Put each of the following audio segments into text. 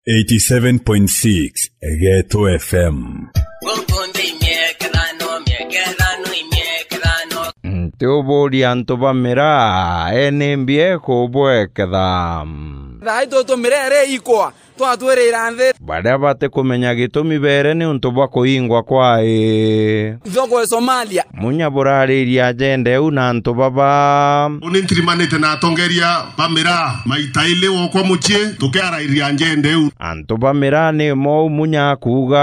87.6 Getu FM. Teobori antobamera enembie kobweketha Thai toto mirere ikwa twatwere iranthe baada bate kumenya gitumi bere ni untobwa kuingwa kwae thoko Somalia munya burariria agenda una ntobaba unintirimanite na tongeria bamira maitaile wokwa muchie tukiarairia agenda eu antobamira ni mo munya kuga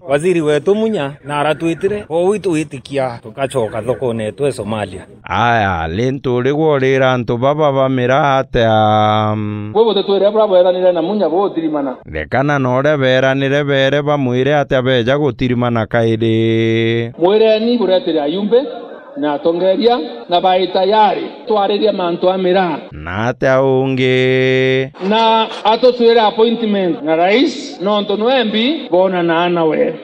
waziri wetu munya na aratwitire o witu witikia tukachoka thoko netwe Somalia aya lento rigorira ntobaba bamira atea bobo tetwere bravo eranire na munya bo tirimana lekana nore beranire bere bamwire ate beja gutirimana kaide mwire ni buretire ayumbe na tongeria na baitayari twareria manto amira na ate unge na atoswere appointment na rais nonto noembi bona na anawe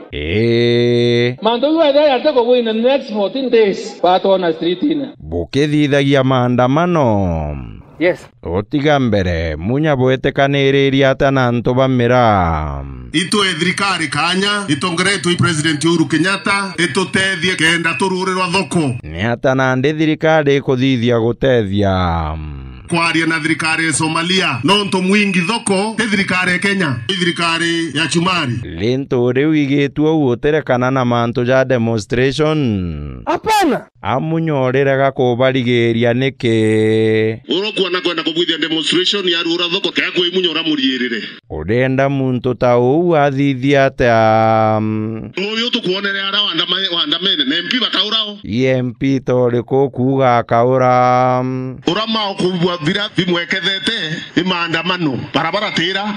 manto yuada yatako go in the next 14 days pato na street ina bukethithagia maandamano. Yes. Otiga mbere munya bwetekaniria atana ntobamira itwe thirikari kanya itongeretwe president Uhuru Kenyatta itutethie kenda tururirwa thoko ni atana ndi thirikari kuthithia gutethia kwaria na thirikari ya Somalia nonto mwingi thoko te thirikari ya Kenya thirikari ya Chumari lento riu igitwo uterekana na manto ja demonstration apana amunyoreraga kubarigeria nike urokuona kwenda kubwithia demonstration ya rura thoko kaya kwi munyora murierire urenda muntu ta uu athithia ata uyu tukuonere ara wandamene na MP bakaurao MP tori kuga kaura urama okubwa vira bimwekethete imandamano barabara tira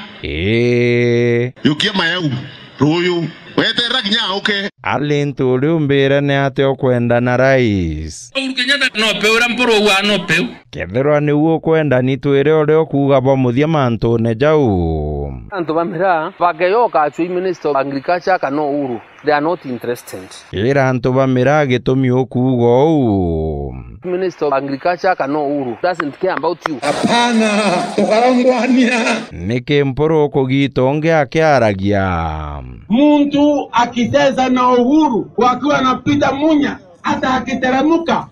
yukia mayau ruyu wetera kinya uke alento riumbira ne ate okwenda na rais Uhuru Kenyatta no peura mporo wa no peu kethera ni uo kwenda ni twire ore okuga bamuthia manto ne jau anto bamira bageyoka achui minister of agriculture kana Uhuru they are not interested ira anto bamira gitumi okuga u minister of agriculture kana Uhuru doesn't care about you apana tukarangwania nike mporo kugitonge akiaragia muntu akiteza na Uhuru wakiwa anapita munya hata akiteramuka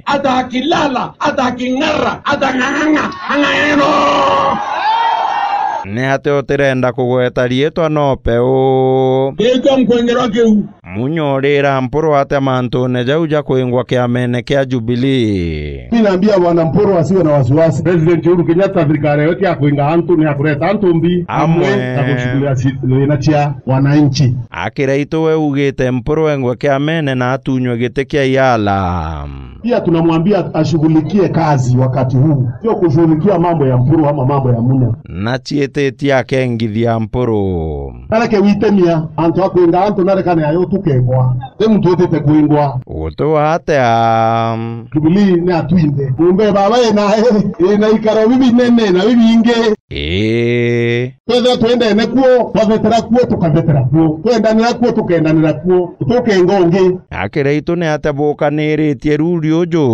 hata akilala hata aking'ara hata ng'ang'anga ang'aeno ne ate oterenda kugweta rietwa no peu eka mkwengera keu munyorera mporo ate manto ne jauja kuingwa kiamene kia Jubilee ninaambia bwana mporo asiwe na wasiwasi president Uhuru Kenyatta thirikari yote ya kuinga antu ni akureta antu mbi amwe na kushughulikia linachia wananchi akiraito we ugite mporo engwa kiamene na atunywe gite kia yala pia tunamwambia ashughulikie kazi wakati huu sio kushughulikia mambo ya mporo ama mambo ya munya na chieteti akengithia mporo kareke witemia antu akuinga antu narekane ayo tukengwa te mtu otete kuingwa uto ate Jubilee ne atwinde kumbe baba na ikaro bibi nene na bibi inge twende nekuo twavetera kuo tukavetera kuo twendanira kuo tukendanira kuo tukengonge akireito ne atabokaniritie ruri ujo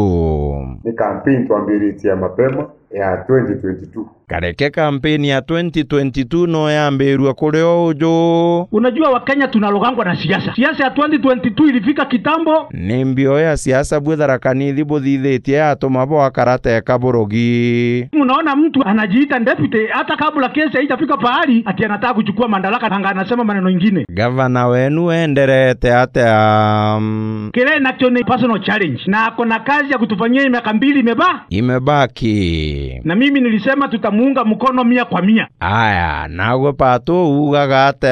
ni campaign tuambiritie mapema ya 2022 kareke kampeni ya 2022 no yambirwa kureo ujo unajua wakenya tunalogangwa na siasa ya 2022 ilifika kitambo ni mbio ya siasa Tharaka nithi buthithetie atumabo akarate kaburogi unaona mtu anajiita deputy hata kabla kesi haijafika pahali ati anataka kuchukua madaraka anga anasema maneno mengine gavana wenu enderete ate kile nacho ni personal challenge na kuna kazi ya kutufanyia miaka 2 imebaki na mimi nilisema tutamuunga mkono 100%. Aya, nawe pato ugaga ate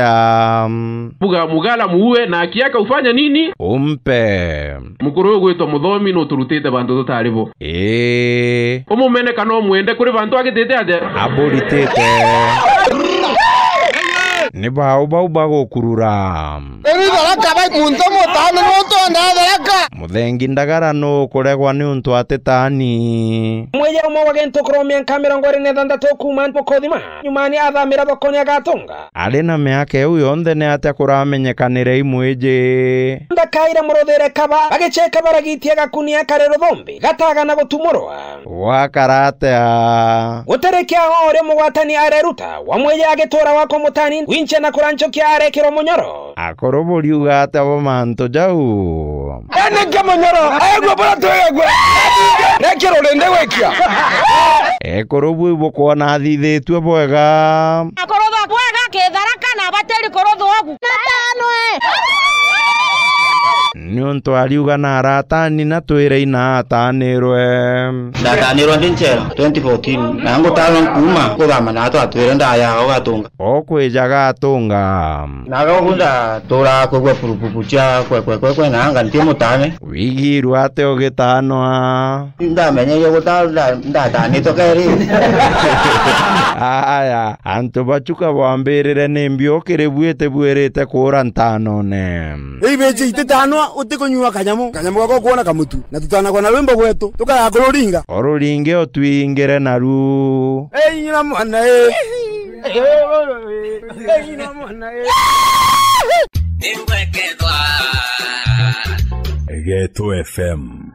buga mugala muwe na akiaka ufanya nini umpe mukuru gwetwa muthomi no turutite bantu tutaribo umumene kana mwende kuri bantu agitete ate aburitete ni bau bago kurura Tharaka bai muntu tani muntu Tharaka muthengi ndagara no kuregwa ni untu atetani mweje umo gento kromia kamera ngore ne danda to kuman pokodima nyumani athamira thokoni agatunga ari na miaka eu yonthe ni atia kuramenyekanire imweje ndakaira murothere kaba agecheka baragitia gakunia karero thombi gataga na gutumurwa wakaratea guterekia ore mugwatani areruta wamweje agetora wako mutani winche na kuranchokia arekiro munyoro akorobori ugate abo manto jau ene ke munyoro egwe bora twegwe rekiro rende wekia ekorobu iboko na thithitwe bwega akorotho bwega ke Tharaka na bateri korotho ogu ni untu ariuga na aratani na twire ina atanirwe ndatanirwe ndinchera 2014 nango talon kuma kuthama na atwire ndaya gatunga okwijaga atunga nagakunda tora kwegwe purupupu cha kwekwe nanga ntie mutane wigirwe ate ogitanwa ndamenye gutala ndatanito keri aya antu bachuka bwambirire ni mbiokire bwete bwerete kura ntanone ibeje itetanwa utikunywa kanyamu gako kuona kamutu na tutana kwa na rwimbo gwetu tukaya kururinga oruringe otwingire naru nyina mwana nyina mwana Getu FM.